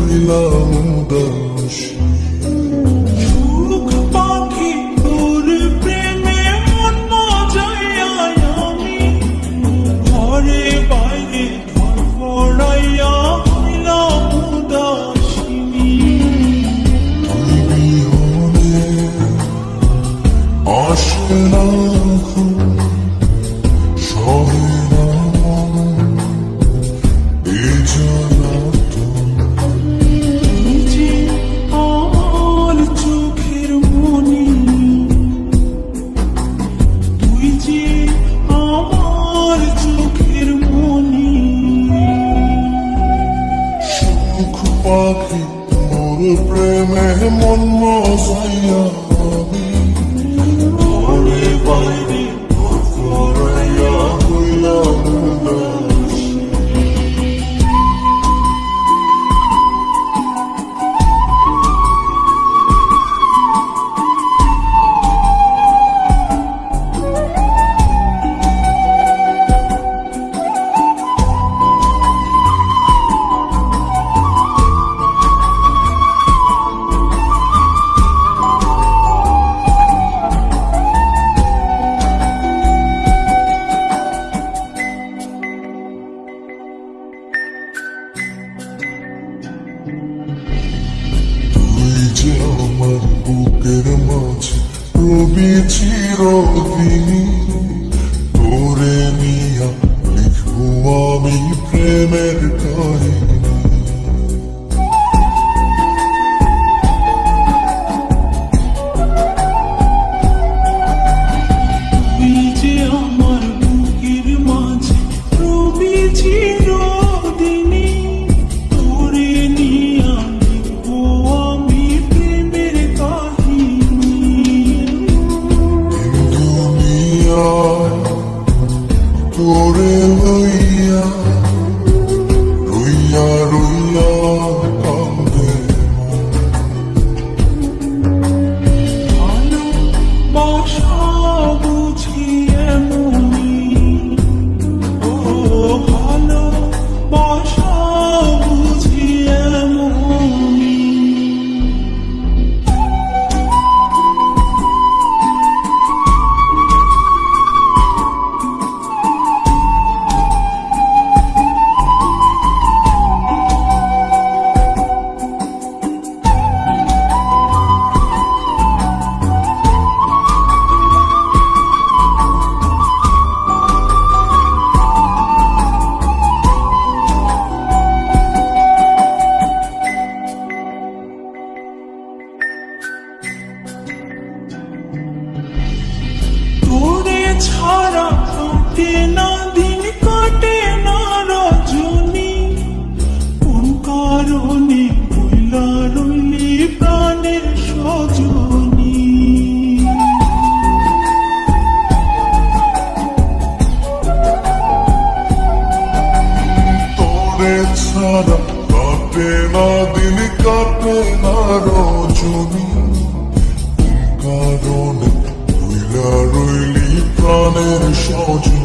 রইলাম উদাস। সুখ পাখি তোর প্রেমে মন মজাইয়া আমি ঘরে বাইরে ধরফড়াইয়া হইলাম উদাসিনী। তুই বিহনে আসে না ঘুম, সহে না মন এ জ্বালাতন। তুই যে আমার চোখের মনি, তুই যে আমার চোখের মনি। সুখ পাখি তোর প্রেমে মন মজাইয়া আমি ঘরে বাইরে ধরফড়াইয়া হইলাম উদাস। তুই যে আমার বুকের মাঝে রবি চিরদিনই, তোরে নিয়া লিখবো আমি প্রেমের কাহিনী। তুই যে আমার বুকের মাঝে রবি চিরদিনী, তোরে নিয়া লিখবো আমি প্রেমের কাহিনী। দুনিয়ায় তোরে লইয়া রইয়া রইয়া কান্দে ভালোবাসা বুঝি এমনি, ও ভালোবাসা বুঝি এমনি। তোরে ছাড়া কাটে না দিন, কাটে না রজনী, কোন কারণে বইলা রইলি প্রাণের সজনী। তোরে ছাড়া কাটে না দিন, কাটে না রজনী, কোন কারণে রইলা রইলি প্রাণের সজনী।